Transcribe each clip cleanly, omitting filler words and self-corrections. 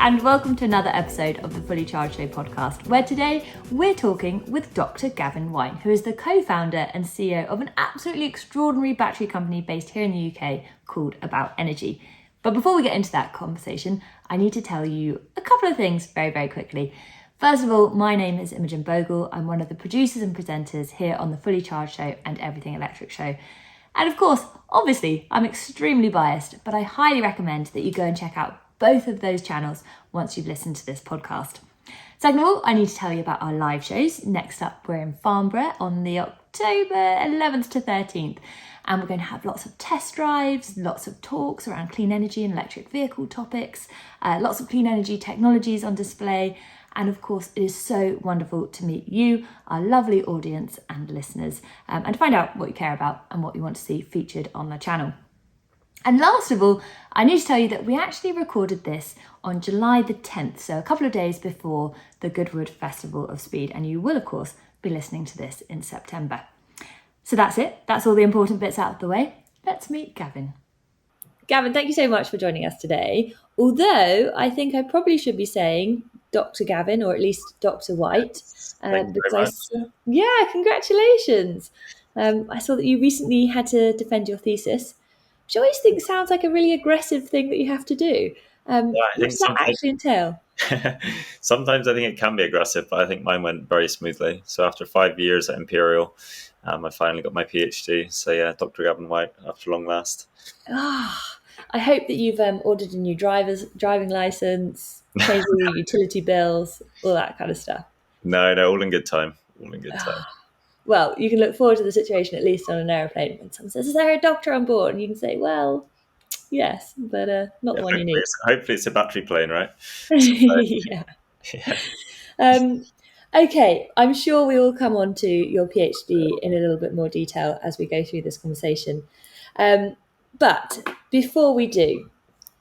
and welcome to another episode of the Fully Charged Show podcast, where today we're talking with Dr. Gavin White, who is the co-founder and CEO of an absolutely extraordinary battery company based here in the UK called About Energy. But before we get into that conversation, I need to tell you a couple of things very, very quickly. First of all, my name is Imogen Bogle. I'm one of the producers and presenters here on the Fully Charged Show and Everything Electric Show. And of course, obviously, I'm extremely biased, but I highly recommend that you go and check out both of those channels once you've listened to this podcast. Second of all, I need to tell you about our live shows. Next up, we're in Farnborough on the October 11th to 13th. And we're going to have lots of test drives, lots of talks around clean energy and electric vehicle topics, lots of clean energy technologies on display. And of course, it is so wonderful to meet you, our lovely audience and listeners, and to find out what you care about and what you want to see featured on the channel. And last of all, I need to tell you that we actually recorded this on July the 10th, so a couple of days before the Goodwood Festival of Speed, and you will, of course, be listening to this in September. So that's it. That's all the important bits out of the way. Let's meet Gavin. Gavin, thank you so much for joining us today. Although I think I probably should be saying Dr. Gavin, or at least Dr. White. Congratulations. I saw that you recently had to defend your thesis, which I always think sounds like a really aggressive thing that you have to do. What does that actually entail? Sometimes I think it can be aggressive, but I think mine went very smoothly. So after 5 years at Imperial, I finally got my PhD. So yeah, Dr. Gavin White after long last. I hope that you've ordered a new driving license, changed all your utility bills, all that kind of stuff. No, all in good time. Well, you can look forward to the situation, at least on an airplane, when someone says, is there a doctor on board? And you can say, well, yes, but not the one you need. Hopefully it's a battery plane, right? Yeah. Okay, I'm sure we will come on to your PhD in a little bit more detail as we go through this conversation. But before we do,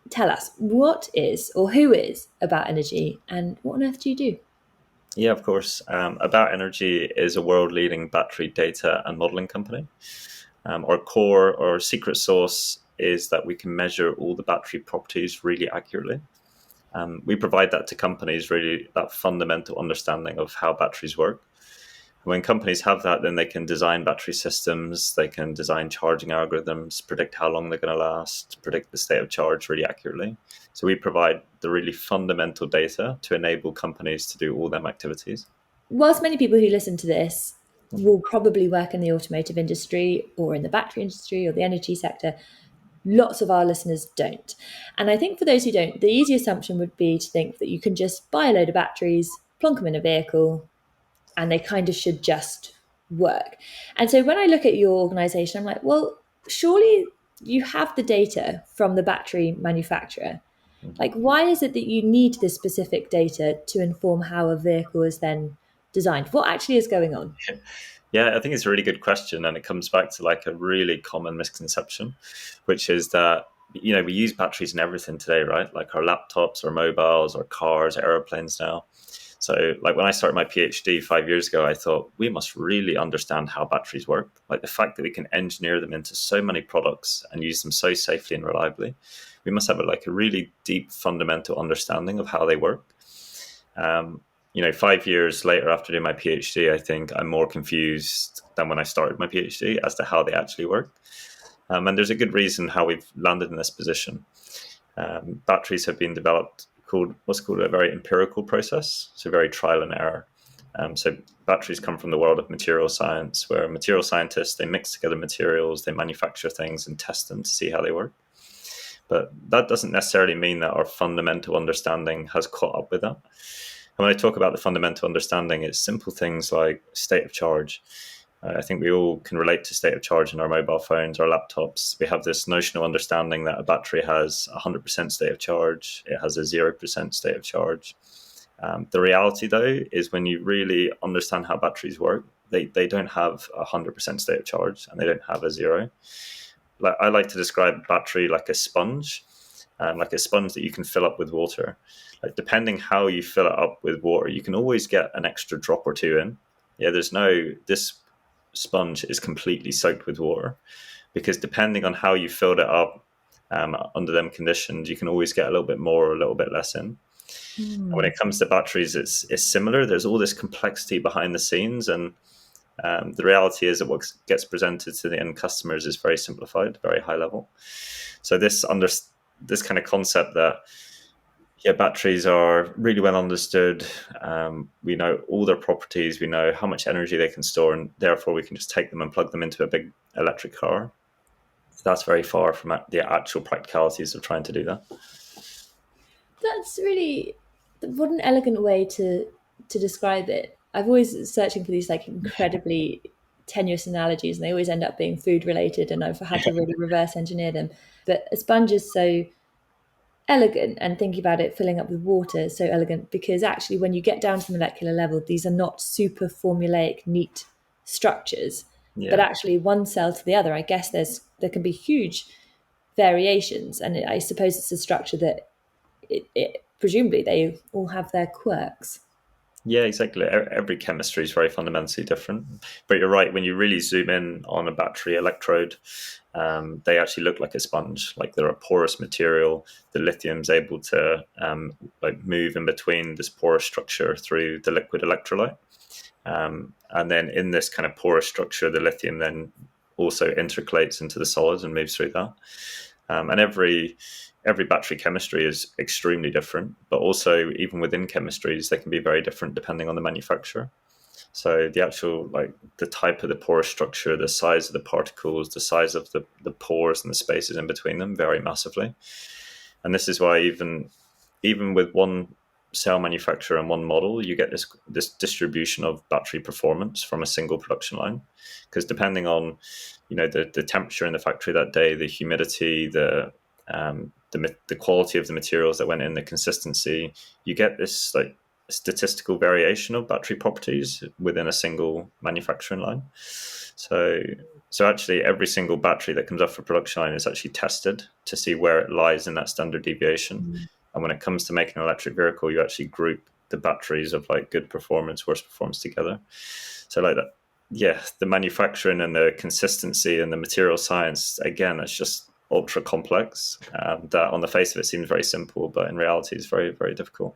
tell us, what is or who is About Energy and what on earth do you do? Yeah, of course. About Energy is a world-leading battery data and modeling company. Our core or secret sauce is that we can measure all the battery properties really accurately. We provide that to companies, really, that fundamental understanding of how batteries work. When companies have that, then they can design battery systems, they can design charging algorithms, predict how long they're going to last, predict the state of charge really accurately. So we provide the really fundamental data to enable companies to do all them activities. Whilst many people who listen to this will probably work in the automotive industry or in the battery industry or the energy sector, lots of our listeners don't. And I think for those who don't, the easy assumption would be to think that you can just buy a load of batteries, plonk them in a vehicle, and they kind of should just work. And so when I look at your organization, I'm like, well, surely you have the data from the battery manufacturer. Like, why is it that you need this specific data to inform how a vehicle is then designed? What actually is going on? Yeah, I think it's a really good question. And it comes back to like a really common misconception, which is that, we use batteries in everything today, right? Like our laptops, our mobiles, our cars, airplanes now. So like when I started my PhD 5 years ago, I thought we must really understand how batteries work. Like the fact that we can engineer them into so many products and use them so safely and reliably. We must have a really deep fundamental understanding of how they work. 5 years later after doing my PhD, I think I'm more confused than when I started my PhD as to how they actually work. And there's a good reason how we've landed in this position. Batteries have been developed what's called a very empirical process, so very trial and error. So batteries come from the world of material science, where material scientists, they mix together materials, they manufacture things and test them to see how they work. But that doesn't necessarily mean that our fundamental understanding has caught up with that. And when I talk about the fundamental understanding, it's simple things like state of charge. I think we all can relate to state of charge in our mobile phones, our laptops. We have this notional understanding that a battery has 100% state of charge. It has a 0% state of charge. The reality, though, is when you really understand how batteries work, they don't have 100% state of charge and they don't have a zero. I like to describe a battery like a sponge that you can fill up with water. Like depending how you fill it up with water, you can always get an extra drop or two in. Yeah, this sponge is completely soaked with water, because depending on how you filled it up under them conditions, you can always get a little bit more or a little bit less in. And when it comes to batteries, it's similar. There's all this complexity behind the scenes, and the reality is that what gets presented to the end customers is very simplified, very high level. So this kind of concept that batteries are really well understood. We know all their properties. We know how much energy they can store, and therefore we can just take them and plug them into a big electric car. That's very far from the actual practicalities of trying to do that. That's really, what an elegant way to describe it. I've always searching for these like incredibly tenuous analogies, and they always end up being food related, and I've had to really reverse engineer them. But a sponge is so elegant, and thinking about it filling up with water is so elegant, because actually when you get down to the molecular level, these are not super formulaic, neat structures, but actually one cell to the other, I guess there can be huge variations, and I suppose it's a structure that it presumably they all have their quirks. Yeah, exactly. Every chemistry is very fundamentally different. But you're right, when you really zoom in on a battery electrode, they actually look like a sponge. Like they're a porous material. The lithium's able to move in between this porous structure through the liquid electrolyte. And then in this kind of porous structure, the lithium then also intercalates into the solids and moves through that. And every battery chemistry is extremely different, but also even within chemistries, they can be very different depending on the manufacturer. So the actual, the type of the porous structure, the size of the particles, the size of the pores and the spaces in between them vary massively. And this is why even with one cell manufacturer and one model, you get this distribution of battery performance from a single production line. Because depending on, the temperature in the factory that day, the humidity, the quality of the materials that went in, the consistency, you get this statistical variation of battery properties within a single manufacturing line. So actually every single battery that comes off a production line is actually tested to see where it lies in that standard deviation. Mm-hmm. And when it comes to making an electric vehicle, you actually group the batteries of good performance, worst performance together. So the manufacturing and the consistency and the material science, again, it's just ultra complex. That on the face of it seems very simple, but in reality is very, very difficult.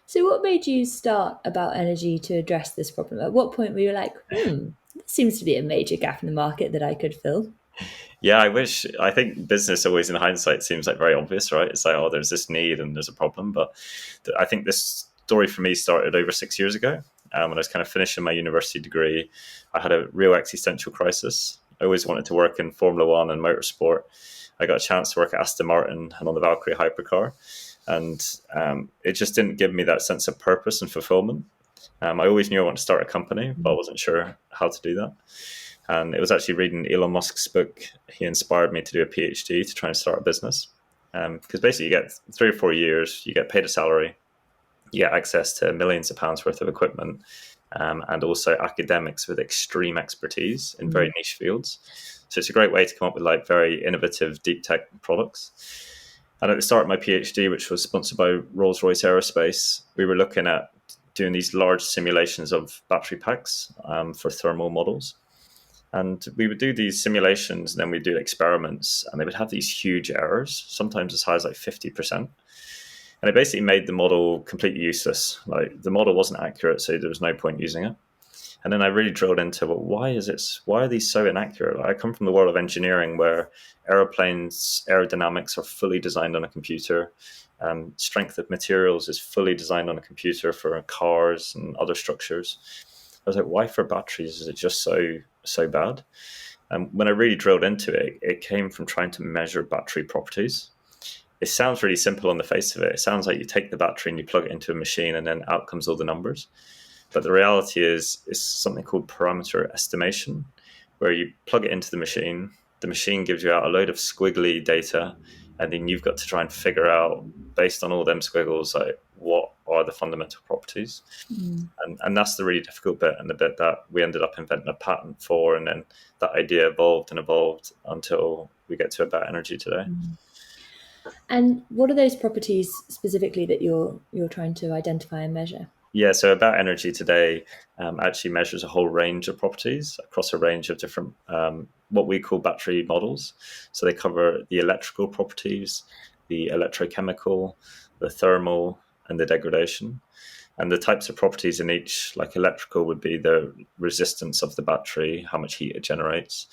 So what made you start About Energy to address this problem? At what point were you like, there seems to be a major gap in the market that I could fill? Yeah, I think business always in hindsight seems very obvious, right? It's there's this need and there's a problem. But I think this story for me started over 6 years ago. When I was kind of finishing my university degree, I had a real existential crisis. I always wanted to work in Formula One and motorsport. I got a chance to work at Aston Martin and on the Valkyrie hypercar. And it just didn't give me that sense of purpose and fulfillment. I always knew I wanted to start a company, but I wasn't sure how to do that. And it was actually reading Elon Musk's book. He inspired me to do a PhD to try and start a business. Because basically you get 3 or 4 years, you get paid a salary, you get access to millions of pounds worth of equipment, and also academics with extreme expertise in very niche fields. So it's a great way to come up with very innovative deep tech products. And at the start of my PhD, which was sponsored by Rolls-Royce Aerospace, we were looking at doing these large simulations of battery packs for thermal models. And we would do these simulations, and then we'd do experiments, and they would have these huge errors, sometimes as high as 50%. And it basically made the model completely useless. The model wasn't accurate, so there was no point using it. And then I really drilled into, why are these so inaccurate? I come from the world of engineering where aeroplanes, aerodynamics are fully designed on a computer. Strength of materials is fully designed on a computer for cars and other structures. I was why for batteries is it just so bad? And when I really drilled into it, it came from trying to measure battery properties. It sounds really simple on the face of it. It sounds like you take the battery and you plug it into a machine and then out comes all the numbers. But the reality is something called parameter estimation, where you plug it into the machine gives you out a load of squiggly data, and then you've got to try and figure out, based on all them squiggles, what are the fundamental properties. And that's the really difficult bit, and the bit that we ended up inventing a patent for, and then that idea evolved and evolved until we get to About Energy today. And what are those properties specifically that you're trying to identify and measure? Yeah, so About Energy today actually measures a whole range of properties across a range of different, what we call battery models. So they cover the electrical properties, the electrochemical, the thermal, and the degradation. And the types of properties in each, like electrical would be the resistance of the battery, how much heat it generates.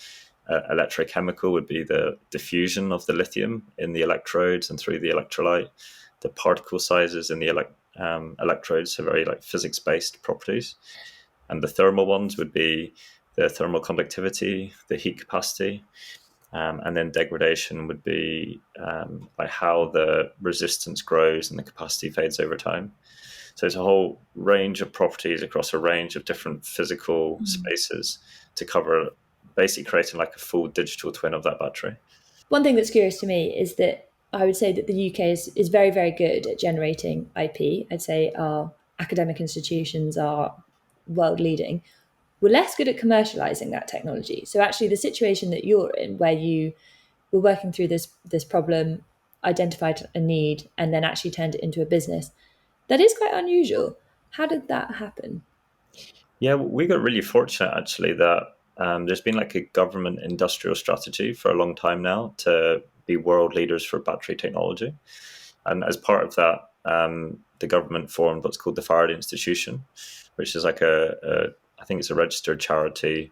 Electrochemical would be the diffusion of the lithium in the electrodes and through the electrolyte. The particle sizes in the electrodes, so very like physics-based properties. And the thermal ones would be the thermal conductivity, the heat capacity. And then degradation would be like how the resistance grows and the capacity fades over time. So it's a whole range of properties across a range of different physical spaces to cover, basically creating like a full digital twin of that battery. One thing that's curious to me is that I would say that the UK is very, very good at generating IP. I'd say our academic institutions are world leading. We're less good at commercializing that technology. So actually the situation that you're in, where you were working through this problem, identified a need, and then actually turned it into a business, that is quite unusual. How did that happen? Yeah, we got really fortunate actually that there's been like a government industrial strategy for a long time now to be world leaders for battery technology. And as part of that, the government formed what's called the Faraday Institution, which is like I think it's a registered charity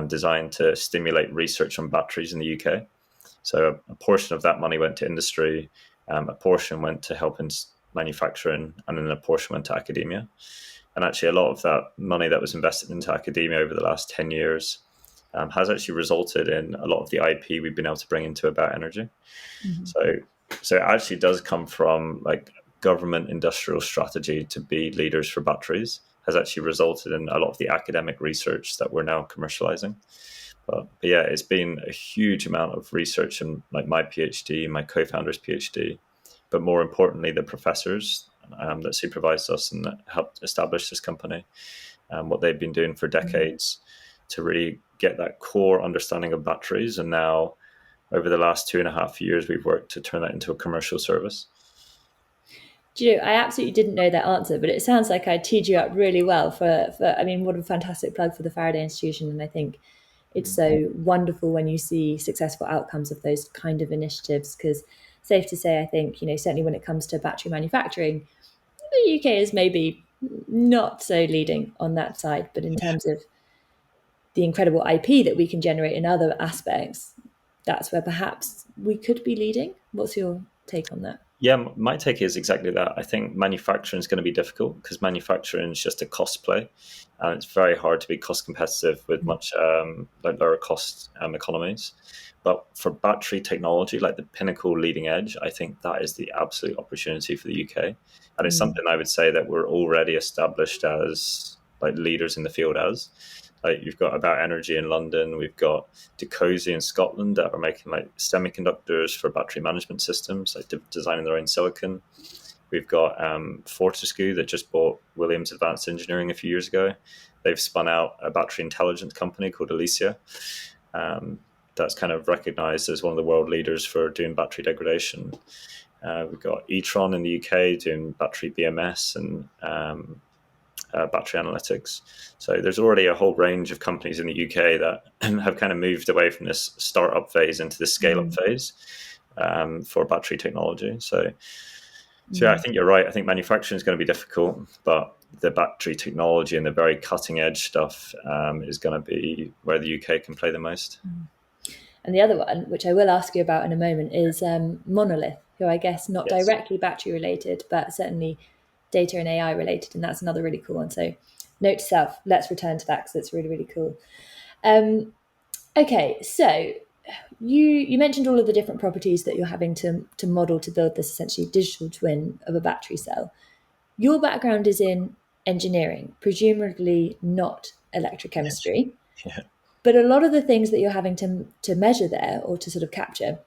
designed to stimulate research on batteries in the UK. So a portion of that money went to industry, a portion went to help in manufacturing, and then a portion went to academia. And actually, a lot of that money that was invested into academia over the last 10 years has actually resulted in a lot of the IP we've been able to bring into about energy. Mm-hmm. So it actually does come from like government industrial strategy to be leaders for batteries has actually resulted in a lot of the academic research that we're now commercializing. But yeah, it's been a huge amount of research in like my PhD, my co-founder's PhD, but more importantly, the professors that supervised us and that helped establish this company, what they've been doing for decades to really get that core understanding of batteries. And now over the last 2.5 years, we've worked to turn that into a commercial service. Do you know, I absolutely didn't know that answer, but it sounds like I teed you up really well for I mean, what a fantastic plug for the Faraday Institution. And I think it's so wonderful when you see successful outcomes of those kind of initiatives, because safe to say, I think, you know, certainly when it comes to battery manufacturing, the UK is maybe not so leading on that side, but in terms of the incredible IP that we can generate in other aspects, that's where perhaps we could be leading. What's your take on that? Yeah, my take is exactly that. I think manufacturing is going to be difficult because manufacturing is just a cost play, and it's very hard to be cost competitive with much like lower cost economies. But for battery technology, like the pinnacle leading edge, I think that is the absolute opportunity for the UK, and it's something I would say that we're already established as like leaders in the field as. Like you've got About Energy in London, we've got Decozy in Scotland that are making like semiconductors for battery management systems, like designing their own silicon. We've got Fortescue that just bought Williams Advanced Engineering a few years ago. They've spun out a battery intelligence company called Elysia. That's kind of recognized as one of the world leaders for doing battery degradation. We've got e-tron in the UK doing battery BMS and battery analytics. So there's already a whole range of companies in the UK that have kind of moved away from this startup phase into the scale-up phase for battery technology. So yeah, I think you're right. I think manufacturing is going to be difficult, but the battery technology and the very cutting edge stuff is going to be where the UK can play the most. And the other one, which I will ask you about in a moment, is Monolith, who I guess not directly battery related, but certainly data and AI related. And that's another really cool one. So note to self, let's return to that because it's really, really cool. Okay, so you mentioned all of the different properties that you're having to model to build this essentially digital twin of a battery cell. Your background is in engineering, presumably not electrochemistry. Yeah. But a lot of the things that you're having to measure there or to sort of capture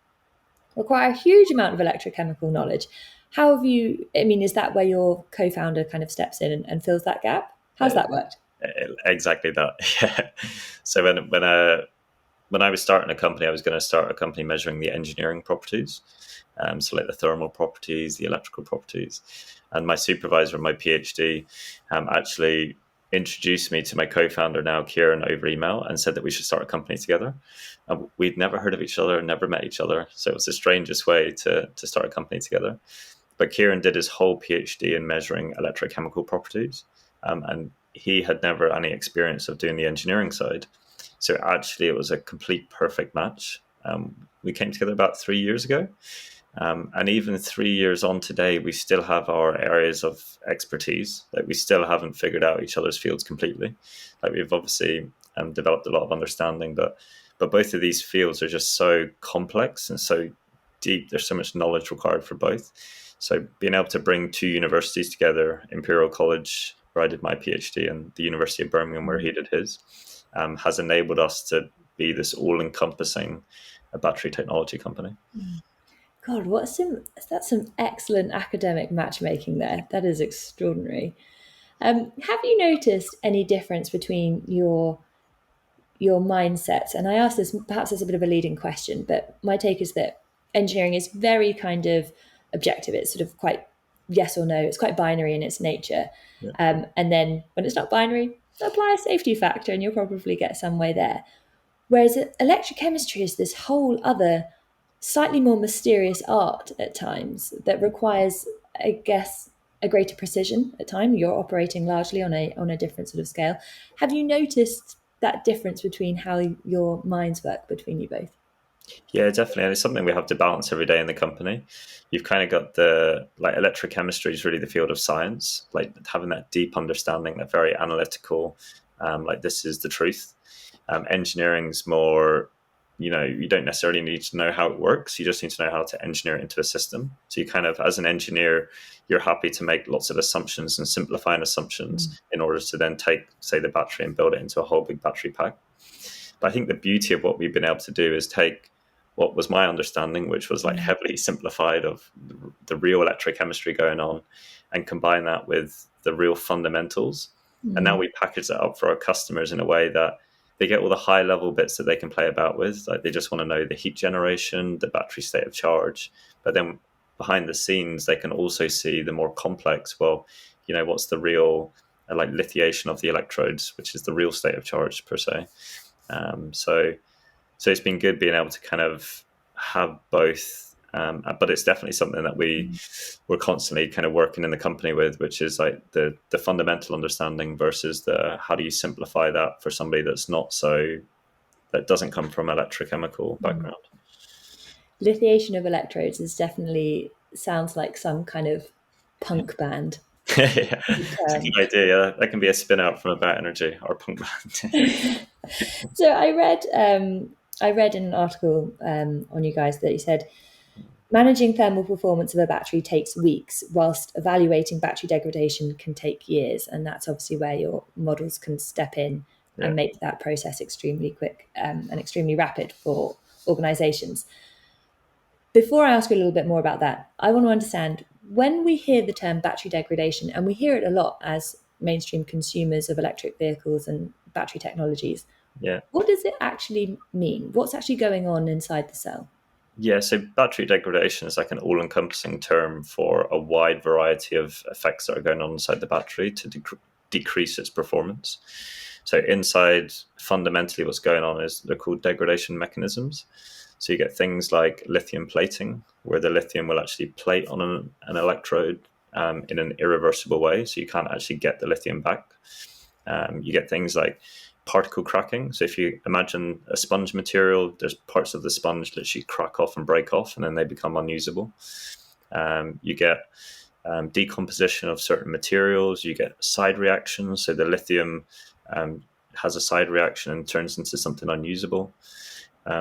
require a huge amount of electrochemical knowledge. How have you, I mean, is that where your co-founder kind of steps in and fills that gap? How's that worked? Exactly that. Yeah. So when I was starting a company, I was going to start a company measuring the engineering properties. So like the thermal properties, the electrical properties. And my supervisor in my PhD actually introduced me to my co-founder now, Kieran, over email and said that we should start a company together. We'd never heard of each other, never met each other. So it was the strangest way to start a company together. But Kieran did his whole PhD in measuring electrochemical properties, and he had never any experience of doing the engineering side. So actually, it was a complete perfect match. We came together about 3 years ago. And even 3 years on today, we still have our areas of expertise. Like we still haven't figured out each other's fields completely. Like we've obviously developed a lot of understanding, but both of these fields are just so complex and so deep. There's so much knowledge required for both. So being able to bring two universities together, Imperial College, where I did my PhD, and the University of Birmingham, where he did his, has enabled us to be this all-encompassing battery technology company. God, that's some excellent academic matchmaking there. That is extraordinary. Have you noticed any difference between your mindsets? And I ask this perhaps as a bit of a leading question, but my take is that engineering is very kind of objective. It's sort of quite yes or no. It's quite binary in its nature. Yeah. And then when it's not binary, apply a safety factor and you'll probably get some way there. Whereas electrochemistry is this whole other, slightly more mysterious art at times that requires, I guess, a greater precision at times. You're operating largely on a different sort of scale. Have you noticed that difference between how your minds work between you both? Yeah, definitely. And it's something we have to balance every day in the company. You've kind of got electrochemistry is really the field of science, like having that deep understanding, that very analytical, like this is the truth. Engineering's more, you don't necessarily need to know how it works. You just need to know how to engineer it into a system. So you kind of, as an engineer, you're happy to make lots of assumptions and simplifying assumptions in order to then take, say, the battery and build it into a whole big battery pack. But I think the beauty of what we've been able to do is take what was my understanding, which was like heavily simplified of the real electrochemistry going on, and combine that with the real fundamentals. And now we package that up for our customers in a way that they get all the high level bits that they can play about with. Like they just want to know the heat generation, the battery state of charge. But then behind the scenes, they can also see the more complex, what's the real like lithiation of the electrodes, which is the real state of charge per se. So it's been good being able to kind of have both, but it's definitely something that we're constantly kind of working in the company with, which is like the fundamental understanding versus the how do you simplify that for somebody that doesn't come from electrochemical background. Lithiation of electrodes sounds like some kind of punk band. Yeah, it's a good idea. That can be a spin out from About Energy or punk band. So I read in an article on you guys that you said managing thermal performance of a battery takes weeks, whilst evaluating battery degradation can take years, and that's obviously where your models can step in and make that process extremely quick and extremely rapid for organisations. Before I ask you a little bit more about that, I want to understand, when we hear the term battery degradation, and we hear it a lot as mainstream consumers of electric vehicles and battery technologies, what does it actually mean? What's actually going on inside the cell? Yeah, so battery degradation is like an all-encompassing term for a wide variety of effects that are going on inside the battery to decrease its performance. So inside, fundamentally, what's going on is they're called degradation mechanisms. So you get things like lithium plating, where the lithium will actually plate on an electrode in an irreversible way, so you can't actually get the lithium back. You get things like particle cracking. So if you imagine a sponge material, there's parts of the sponge that literally crack off and break off, and then they become unusable. You get decomposition of certain materials. You get side reactions. So the lithium has a side reaction and turns into something unusable.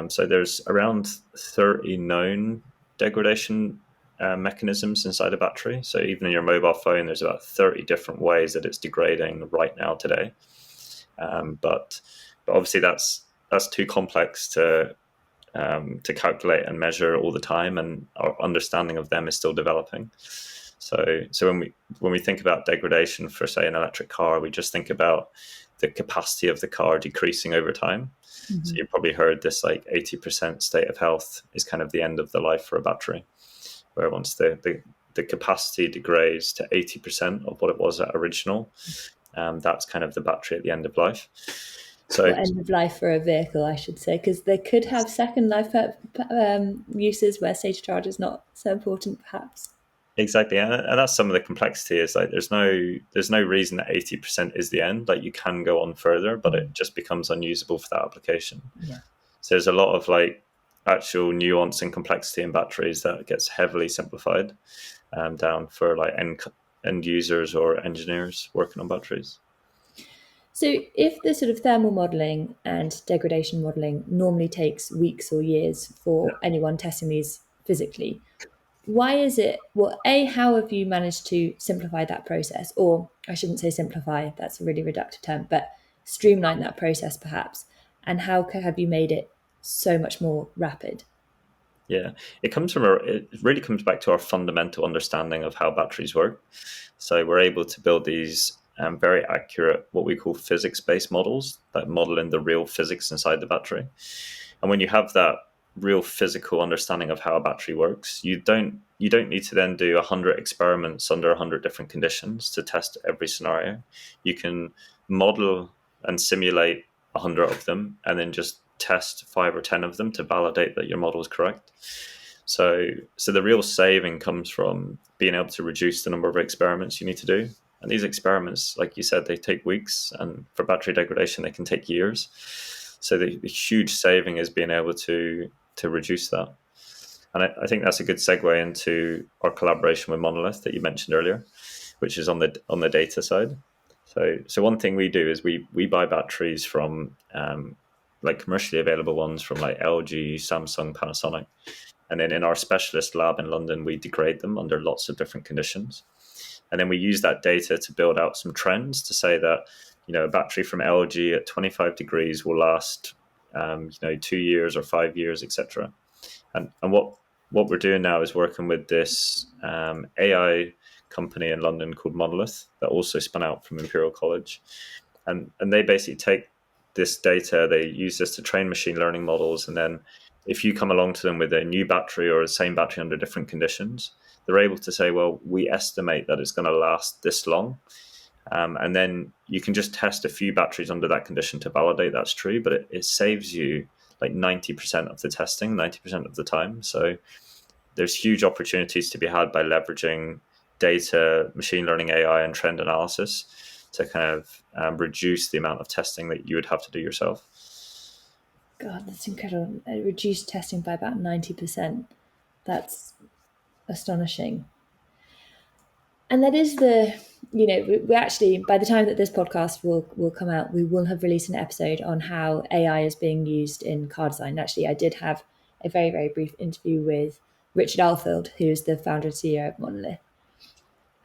So there's around 30 known degradation mechanisms inside a battery. So even in your mobile phone, there's about 30 different ways that it's degrading right now today. But obviously that's too complex to calculate and measure all the time, and our understanding of them is still developing. So when we think about degradation for, say, an electric car, we just think about the capacity of the car decreasing over time. Mm-hmm. So you've probably heard this, like 80% state of health is kind of the end of the life for a battery, where once the capacity degrades to 80% of what it was at original, that's kind of the battery at the end of life. So end of life for a vehicle, I should say, because they could have second life uses where state of charge is not so important, perhaps. Exactly, and that's some of the complexity. Is like there's no reason that 80% is the end. Like you can go on further, but it just becomes unusable for that application. Yeah. So there's a lot of like actual nuance and complexity in batteries that gets heavily simplified down for like end users or engineers working on batteries. So if the sort of thermal modelling and degradation modelling normally takes weeks or years for anyone testing these physically, why is it, well, how have you managed to simplify that process? Or I shouldn't say simplify, that's a really reductive term, but streamline that process perhaps. And how have you made it so much more rapid? Yeah, it really comes back to our fundamental understanding of how batteries work. So we're able to build these very accurate, what we call physics-based models that model in the real physics inside the battery. And when you have that real physical understanding of how a battery works, you don't need to then do 100 experiments under 100 different conditions to test every scenario. You can model and simulate 100 of them, and then just test 5 or 10 of them to validate that your model is correct. So the real saving comes from being able to reduce the number of experiments you need to do. And these experiments, like you said, they take weeks, and for battery degradation, they can take years. So the huge saving is being able to reduce that. And I think that's a good segue into our collaboration with Monolith that you mentioned earlier, which is on the data side. So one thing we do is we buy batteries from like commercially available ones from like LG, Samsung, Panasonic. And then in our specialist lab in London, we degrade them under lots of different conditions. And then we use that data to build out some trends to say that, a battery from LG at 25 degrees will last, 2 years or 5 years, etc. And what we're doing now is working with this AI company in London called Monolith that also spun out from Imperial College. And they basically take this data, they use this to train machine learning models, and then if you come along to them with a new battery or the same battery under different conditions, they're able to say, well, we estimate that it's going to last this long. And then you can just test a few batteries under that condition to validate that's true, but it saves you like 90% of the testing, 90% of the time. So there's huge opportunities to be had by leveraging data, machine learning, AI, and trend analysis to kind of reduce the amount of testing that you would have to do yourself. God, that's incredible. It reduced testing by about 90%. That's astonishing. And that is we actually, by the time that this podcast will come out, we will have released an episode on how AI is being used in car design. Actually, I did have a very, very brief interview with Richard Alfield, who is the founder and CEO of Monolith.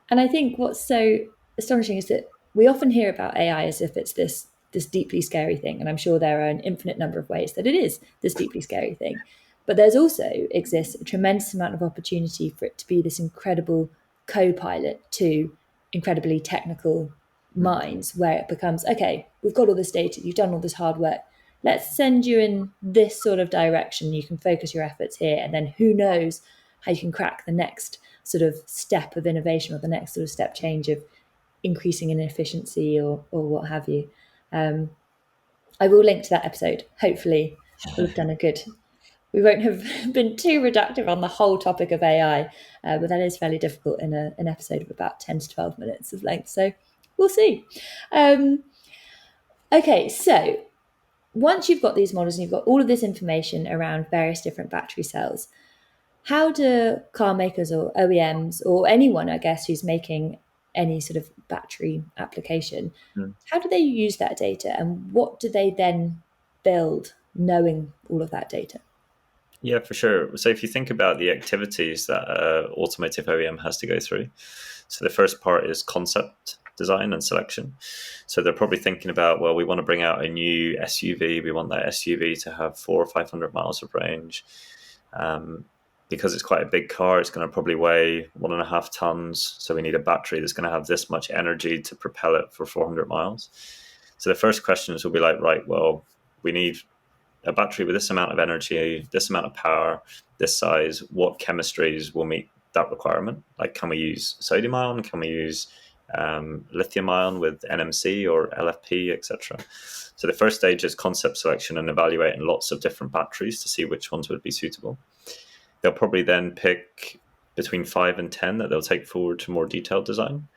And I think what's so astonishing is that we often hear about AI as if it's this deeply scary thing. And I'm sure there are an infinite number of ways that it is this deeply scary thing. But there's also exists a tremendous amount of opportunity for it to be this incredible co-pilot to incredibly technical minds, where it becomes, okay, we've got all this data, you've done all this hard work, let's send you in this sort of direction, you can focus your efforts here, and then who knows how you can crack the next sort of step of innovation or the next sort of step change of increasing in efficiency or what have you. I will link to that episode. Hopefully we'll have done we won't have been too reductive on the whole topic of AI, but that is fairly difficult in an episode of about 10 to 12 minutes of length. So we'll see. Okay, so once you've got these models and you've got all of this information around various different battery cells, how do car makers or OEMs or anyone, I guess, who's making any sort of battery application, how do they use that data and what do they then build knowing all of that data? Yeah, for sure. So if you think about the activities that automotive OEM has to go through, so the first part is concept design and selection. So they're probably thinking about, well, we want to bring out a new SUV. We want that SUV to have 400 or 500 miles of range. Because it's quite a big car, it's going to probably weigh 1.5 tons. So we need a battery that's going to have this much energy to propel it for 400 miles. So the first questions will be like, right, well, we need a battery with this amount of energy, this amount of power, this size. What chemistries will meet that requirement? Like, can we use sodium-ion? Can we use lithium-ion with NMC or LFP, etc.? So the first stage is concept selection and evaluating lots of different batteries to see which ones would be suitable. They'll probably then pick between 5 and 10 that they'll take forward to more detailed design.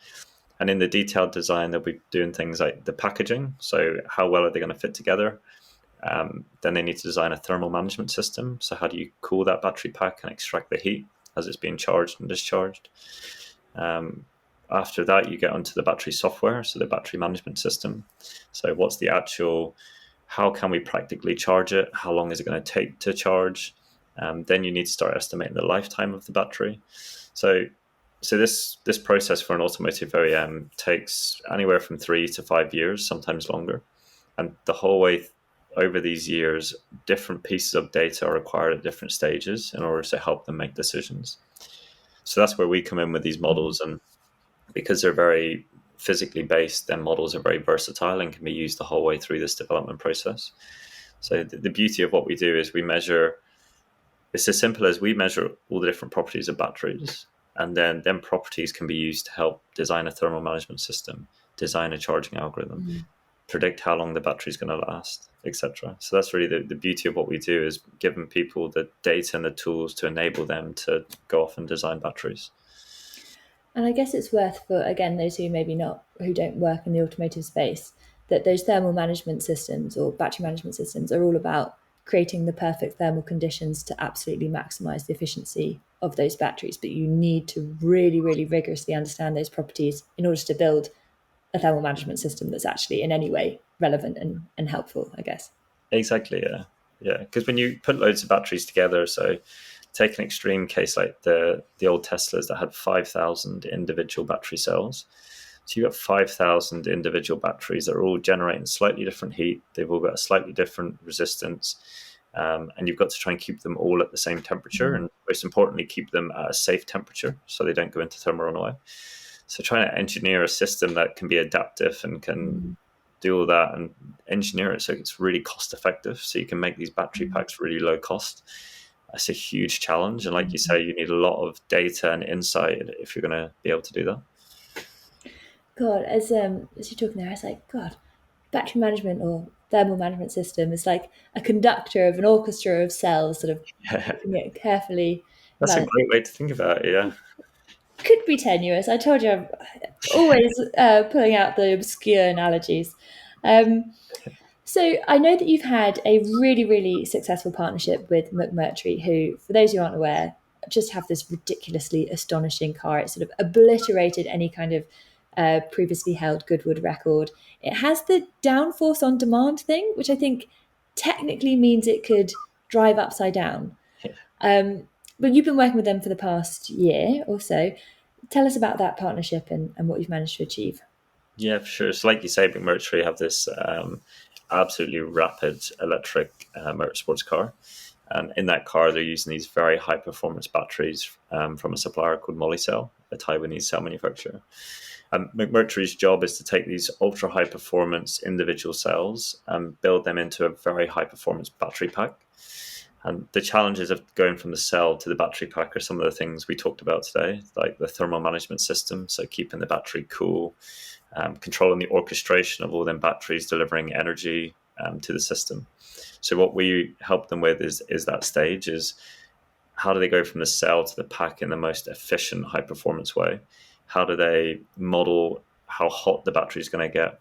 And in the detailed design, they'll be doing things like the packaging. So how well are they going to fit together? Then they need to design a thermal management system. So how do you cool that battery pack and extract the heat as it's being charged and discharged? After that, you get onto the battery software, so the battery management system. So what's the actual, how can we practically charge it? How long is it going to take to charge? Then you need to start estimating the lifetime of the battery. So this process for an automotive OEM takes anywhere from 3 to 5 years, sometimes longer. And the whole way over these years, different pieces of data are required at different stages in order to help them make decisions. So that's where we come in with these models. And because they're very physically based, then models are very versatile and can be used the whole way through this development process. So the beauty of what we do is we measure, it's as simple as we measure all the different properties of batteries, and then properties can be used to help design a thermal management system, design a charging algorithm, predict how long the battery is going to last, etc. So that's really the beauty of what we do, is giving people the data and the tools to enable them to go off and design batteries. And I guess it's worth for, again, those who who don't work in the automotive space, that those thermal management systems or battery management systems are all about creating the perfect thermal conditions to absolutely maximize the efficiency of those batteries. But you need to really, really rigorously understand those properties in order to build a thermal management system that's actually in any way relevant and helpful, I guess. Exactly, yeah. Because when you put loads of batteries together, so take an extreme case like the old Teslas that had 5,000 individual battery cells. So you've got 5,000 individual batteries that are all generating slightly different heat. They've all got a slightly different resistance. And you've got to try and keep them all at the same temperature. And most importantly, keep them at a safe temperature so they don't go into thermal runaway. So trying to engineer a system that can be adaptive and can do all that and engineer it so it's really cost effective. So you can make these battery packs really low cost. That's a huge challenge. And like you say, you need a lot of data and insight if you're going to be able to do that. God, as you're talking there, I was like, God, battery management or thermal management system is like a conductor of an orchestra of cells, sort of keeping it carefully. That's a great way to think about it, yeah. Could be tenuous. I told you I'm always pulling out the obscure analogies. So I know that you've had a really, really successful partnership with McMurtry, who, for those who aren't aware, just have this ridiculously astonishing car. It sort of obliterated any kind of previously held Goodwood record. It has the downforce on demand thing, which I think technically means it could drive upside down. But you've been working with them for the past year or so. Tell us about that partnership and what you've managed to achieve. Yeah, for sure. So like you say, McMurtry have this absolutely rapid electric motorsports car. And in that car, they're using these very high performance batteries from a supplier called Molicel, a Taiwanese cell manufacturer. And McMurtry's job is to take these ultra high performance individual cells and build them into a very high performance battery pack. And the challenges of going from the cell to the battery pack are some of the things we talked about today, like the thermal management system, so keeping the battery cool, controlling the orchestration of all them batteries delivering energy to the system. So what we help them with is that stage is how do they go from the cell to the pack in the most efficient, high performance way? How do they model how hot the battery is going to get?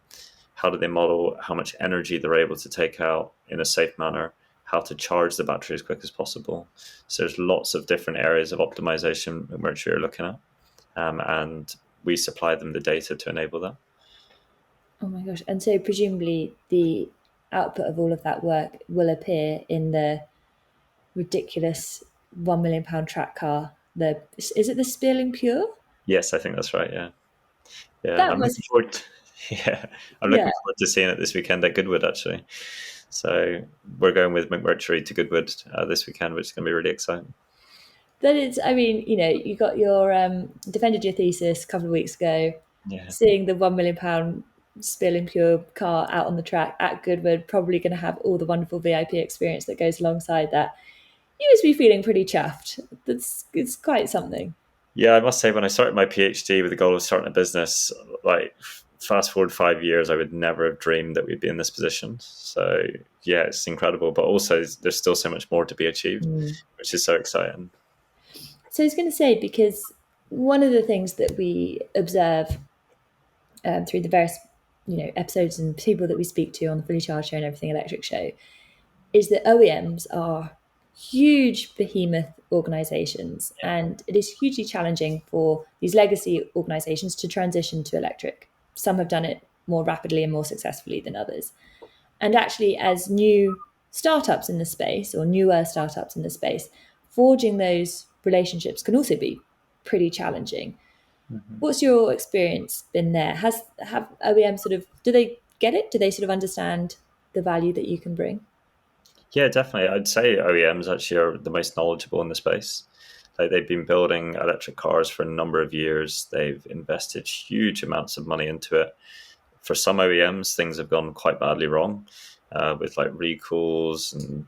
How do they model how much energy they're able to take out in a safe manner? How to charge the battery as quick as possible? So there's lots of different areas of optimization that Mercury are looking at. And we supply them the data to enable that. Oh my gosh. And so presumably the output of all of that work will appear in the ridiculous £1 million track car. Is it the Spéirling PURE? Yes, I think that's right. Yeah. I'm looking forward to seeing it this weekend at Goodwood, actually. So we're going with McMurtry to Goodwood this weekend, which is going to be really exciting. That is, I mean, you got your defended your thesis a couple of weeks ago. Yeah. Seeing the £1 million Spéirling PURE car out on the track at Goodwood, probably going to have all the wonderful VIP experience that goes alongside that. You must be feeling pretty chuffed. It's quite something. Yeah, I must say, when I started my PhD with the goal of starting a business, like fast forward 5 years, I would never have dreamed that we'd be in this position. So yeah, it's incredible. But also there's still so much more to be achieved, which is so exciting. So I was going to say, because one of the things that we observe through the various episodes and people that we speak to on the Fully Charged Show and Everything Electric Show is that OEMs are huge behemoth organizations, and it is hugely challenging for these legacy organizations to transition to electric. Some have done it more rapidly and more successfully than others. And actually, as new startups in the space or newer startups in the space, forging those relationships can also be pretty challenging. Mm-hmm. What's your experience been there? Have OEM do they get it? Do they sort of understand the value that you can bring? Yeah, definitely. I'd say OEMs actually are the most knowledgeable in the space. Like, they've been building electric cars for a number of years. They've invested huge amounts of money into it. For some OEMs, things have gone quite badly wrong with like recalls and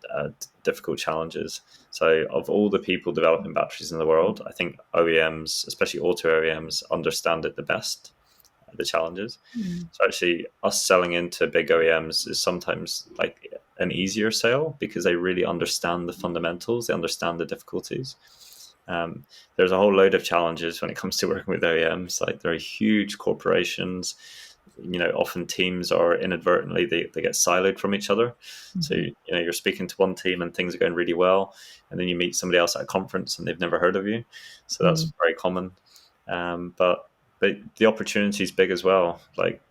difficult challenges. So, of all the people developing batteries in the world, I think OEMs, especially auto OEMs, understand it the best, the challenges. So actually, us selling into big OEMs is sometimes like an easier sale because they really understand the fundamentals, they understand the difficulties. There's a whole load of challenges when it comes to working with OEMs. Like, they're huge corporations. Often teams are inadvertently, they get siloed from each other. So you're speaking to one team and things are going really well, and then you meet somebody else at a conference and they've never heard of you. So that's very common. But the opportunity is big as well. Like,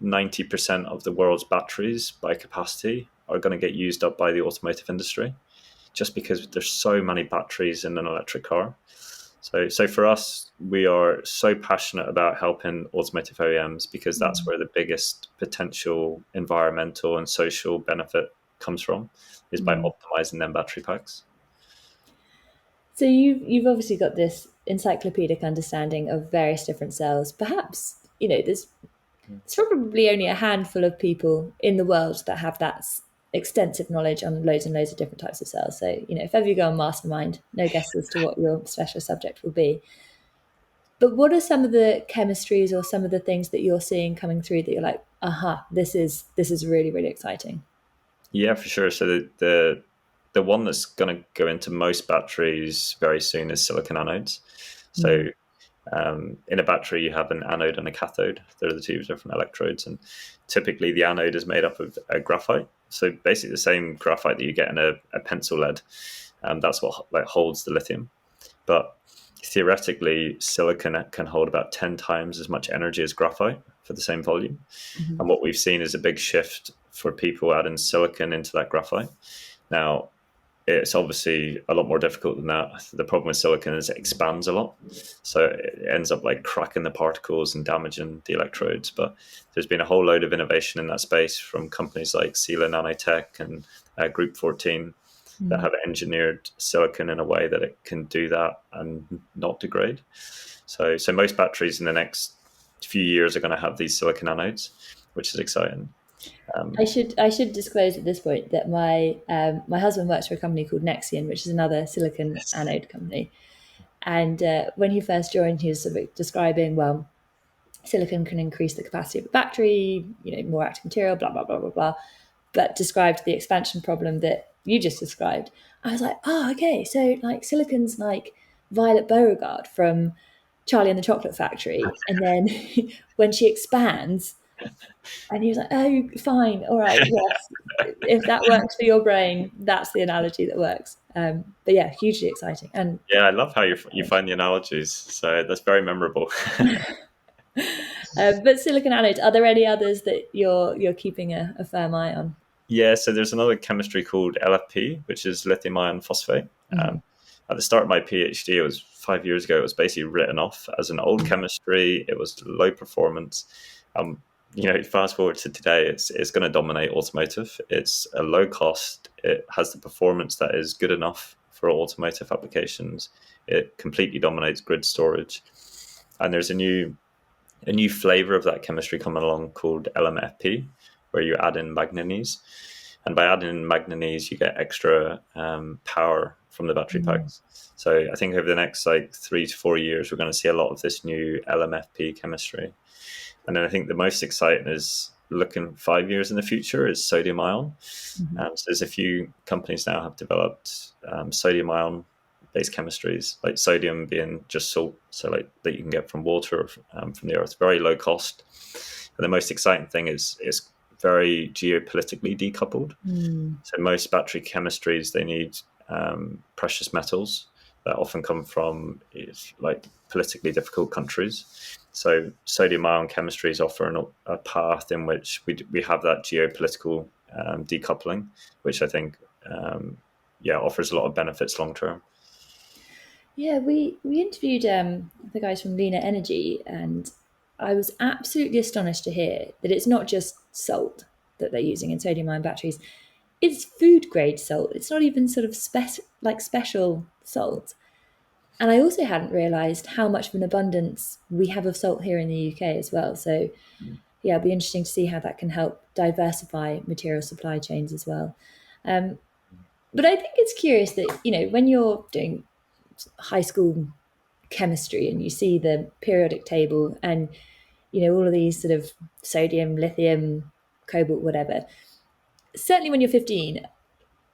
90% of the world's batteries by capacity are going to get used up by the automotive industry, just because there's so many batteries in an electric car. So for us, we are so passionate about helping automotive OEMs because that's where the biggest potential environmental and social benefit comes from, is by optimizing them battery packs. So you've obviously got this encyclopedic understanding of various different cells. Perhaps there's probably only a handful of people in the world that have that extensive knowledge on loads and loads of different types of cells. So if ever you go on Mastermind, no guess as to what your special subject will be. But what are some of the chemistries or some of the things that you're seeing coming through that you're like, aha, this is really, really exciting? Yeah, for sure. So the one that's going to go into most batteries very soon is silicon anodes. So in a battery, you have an anode and a cathode. They're the two different electrodes, and typically the anode is made up of a graphite. So basically, the same graphite that you get in a pencil lead, and that's what holds the lithium. But theoretically, silicon can hold about 10 times as much energy as graphite for the same volume. And what we've seen is a big shift for people adding silicon into that graphite. Now, it's obviously a lot more difficult than that. The problem with silicon is it expands a lot. So it ends up like cracking the particles and damaging the electrodes. But there's been a whole load of innovation in that space from companies like Sila Nanotech and Group 14 that have engineered silicon in a way that it can do that and not degrade. So most batteries in the next few years are going to have these silicon anodes, which is exciting. I should disclose at this point that my husband works for a company called Nexion, which is another silicon anode company. And when he first joined, he was sort of describing, well, silicon can increase the capacity of a battery, more active material, blah blah blah blah blah. But described the expansion problem that you just described. I was like, oh, okay, so like silicon's like Violet Beauregard from Charlie and the Chocolate Factory, and then when she expands. And he was like, oh, fine, all right, yes. If that works for your brain, that's the analogy that works. But yeah, hugely exciting. And Yeah, I love how you find the analogies. So that's very memorable. but silicon anodes, are there any others that you're keeping a firm eye on? Yeah, so there's another chemistry called LFP, which is lithium-ion phosphate. At the start of my PhD, it was 5 years ago, it was basically written off as an old chemistry. It was low performance. Fast forward to today, it's going to dominate automotive. It's a low cost. It has the performance that is good enough for automotive applications. It completely dominates grid storage. And there's a new flavor of that chemistry coming along called LMFP, where you add in manganese. And by adding in manganese, you get extra power from the battery packs. So I think over the next 3 to 4 years, we're going to see a lot of this new LMFP chemistry. And then I think the most exciting is looking 5 years in the future is sodium ion. So there's a few companies now have developed sodium ion based chemistries, like sodium being just salt, so like that you can get from water from the earth, very low cost. And the most exciting thing is it's very geopolitically decoupled. So most battery chemistries, they need precious metals that often come from like politically difficult countries. So sodium-ion chemistries offer a path in which we have that geopolitical decoupling, which I think offers a lot of benefits long term. Yeah, we interviewed the guys from Lena Energy, and I was absolutely astonished to hear that it's not just salt that they're using in sodium-ion batteries. It's food grade salt. It's not even sort of special salt. And I also hadn't realised how much of an abundance we have of salt here in the UK as well. So yeah, it'll be interesting to see how that can help diversify material supply chains as well. But I think it's curious that, when you're doing high school chemistry and you see the periodic table and, all of these sort of sodium, lithium, cobalt, whatever, certainly when you're 15,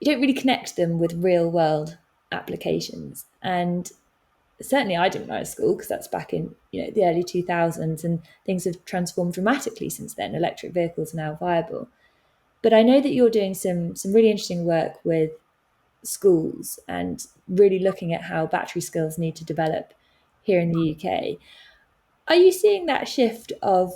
you don't really connect them with real world applications. And certainly I didn't when I was at school, because that's back in the early 2000s, and things have transformed dramatically since then. Electric vehicles are now viable. But I know that you're doing some really interesting work with schools and really looking at how battery skills need to develop here in the UK. Are you seeing that shift of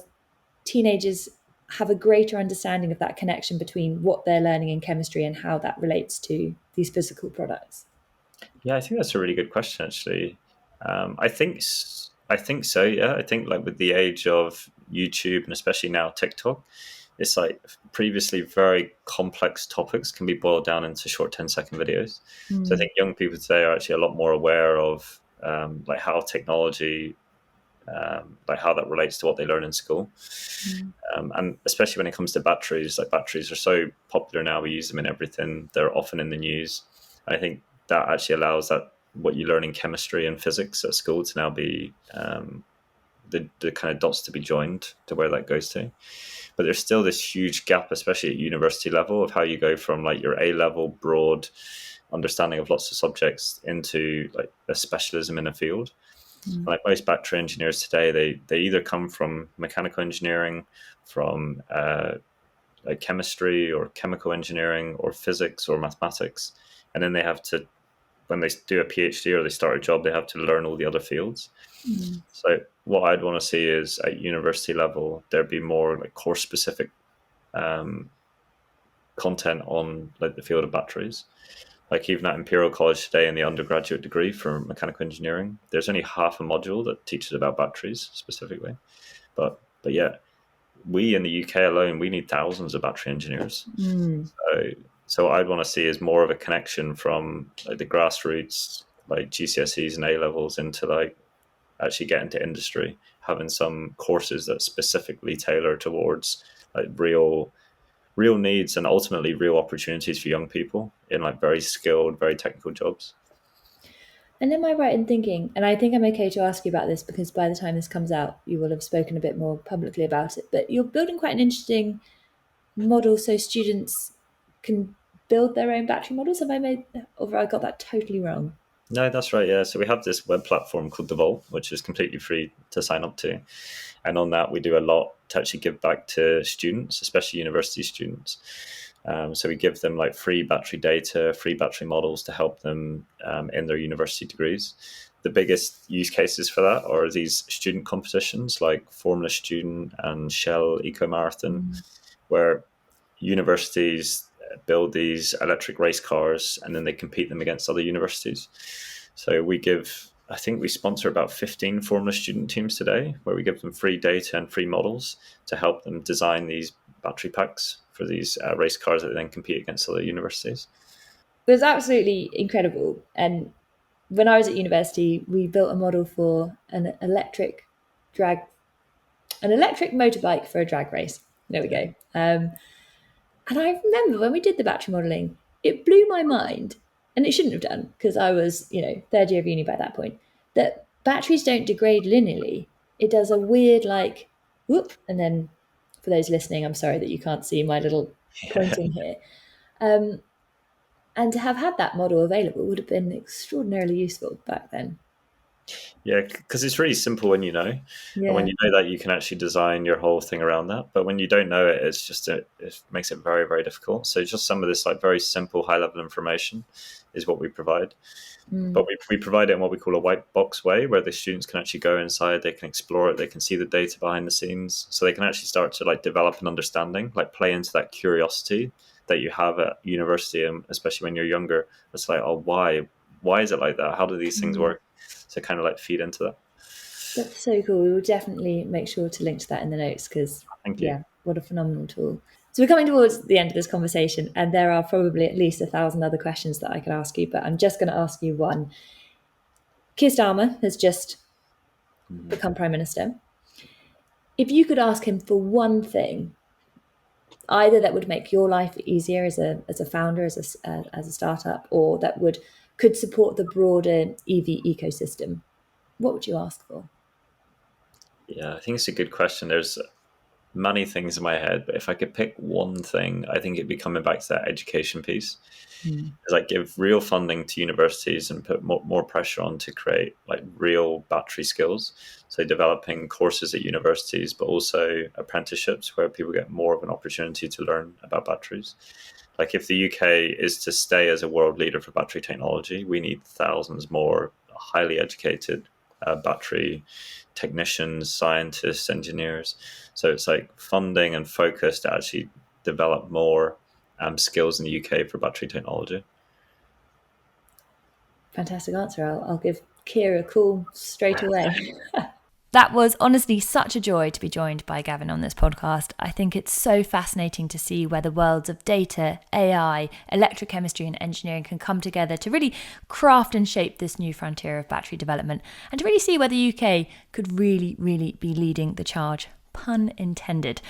teenagers have a greater understanding of that connection between what they're learning in chemistry and how that relates to these physical products? Yeah, I think that's a really good question, actually. I think so. Yeah, I think like with the age of YouTube and especially now TikTok, it's like previously very complex topics can be boiled down into short 10-second videos. So I think young people today are actually a lot more aware of like how technology, like how that relates to what they learn in school. And especially when it comes to batteries, like batteries are so popular now, we use them in everything. They're often in the news. I think that actually allows that what you learn in chemistry and physics at school to now be the kind of dots to be joined to where that goes to. But there's still this huge gap, especially at university level, of how you go from like your A-level broad understanding of lots of subjects into like a specialism in a field. Like most battery engineers today, they either come from mechanical engineering, from like chemistry or chemical engineering or physics or mathematics, and then they have to, when they do a PhD or they start a job, they have to learn all the other fields. So what I'd want to see is at university level there be more like course specific content on like the field of batteries. Like even at Imperial College today in the undergraduate degree for mechanical engineering, there's only half a module that teaches about batteries specifically. But yeah, we in the UK alone, we need thousands of battery engineers. So what I'd want to see is more of a connection from like the grassroots, like GCSEs and A levels, into like actually getting to industry, having some courses that specifically tailor towards like real needs and ultimately real opportunities for young people in like very skilled, very technical jobs. And am I right in thinking, and I think I'm okay to ask you about this because by the time this comes out, you will have spoken a bit more publicly about it, but you're building quite an interesting model so students can build their own battery models? Have I made, or have I got that totally wrong? No, that's right. Yeah. So we have this web platform called The Vault, which is completely free to sign up to. And on that, we do a lot to actually give back to students, especially university students. So we give them like free battery data, free battery models to help them in their university degrees. The biggest use cases for that are these student competitions like Formula Student and Shell Eco Marathon, where universities build these electric race cars and then they compete them against other universities. So I think we sponsor about 15 Formula Student teams today, where we give them free data and free models to help them design these battery packs for these race cars that they then compete against other universities. It was absolutely incredible. And when I was at university, we built a model for an electric motorbike for a drag race. There we go. And I remember when we did the battery modelling, it blew my mind, and it shouldn't have done because I was, third year of uni by that point, that batteries don't degrade linearly. It does a weird like, whoop, and then for those listening, I'm sorry that you can't see my little pointing here. And to have had that model available would have been extraordinarily useful back then. Yeah, because it's really simple when you know, and when Yeah. you know that, you can actually design your whole thing around that. But when you don't know it, it makes it very, very difficult. So just some of this like very simple, high level information is what we provide. But we provide it in what we call a white box way, where the students can actually go inside, they can explore it, they can see the data behind the scenes, so they can actually start to like develop an understanding, like play into that curiosity that you have at university, and especially when you're younger. It's like, oh, why is it like that? How do these things work? So kind of like feed into that. That's so cool. We will definitely make sure to link to that in the notes because, Thank you. yeah, what a phenomenal tool. So we're coming towards the end of this conversation, and there are probably at least 1,000 other questions that I could ask you, but I'm just going to ask you one. Keir Starmer has just become Prime Minister. If you could ask him for one thing, either that would make your life easier as a founder, as a startup, or that could support the broader EV ecosystem, what would you ask for? Yeah, I think it's a good question. There's many things in my head, but if I could pick one thing, I think it'd be coming back to that education piece. Is like give real funding to universities and put more pressure on to create like real battery skills. So developing courses at universities, but also apprenticeships where people get more of an opportunity to learn about batteries. Like if the UK is to stay as a world leader for battery technology, we need thousands more highly educated battery technicians, scientists, engineers. So it's like funding and focus to actually develop more skills in the UK for battery technology. Fantastic answer. I'll give Keir a call straight away. That was honestly such a joy to be joined by Gavin on this podcast. I think it's so fascinating to see where the worlds of data, AI, electrochemistry and engineering can come together to really craft and shape this new frontier of battery development, and to really see where the UK could really, really be leading the charge, pun intended.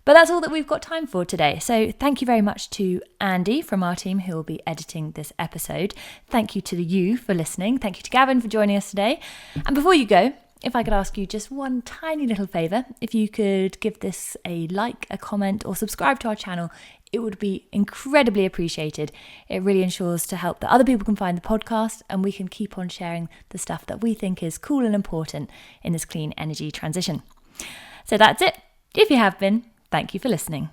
But that's all that we've got time for today. So thank you very much to Andy from our team who will be editing this episode. Thank you to you for listening. Thank you to Gavin for joining us today. And before you go, if I could ask you just one tiny little favour, if you could give this a like, a comment, or subscribe to our channel, it would be incredibly appreciated. It really ensures to help that other people can find the podcast and we can keep on sharing the stuff that we think is cool and important in this clean energy transition. So that's it. If you have been, thank you for listening.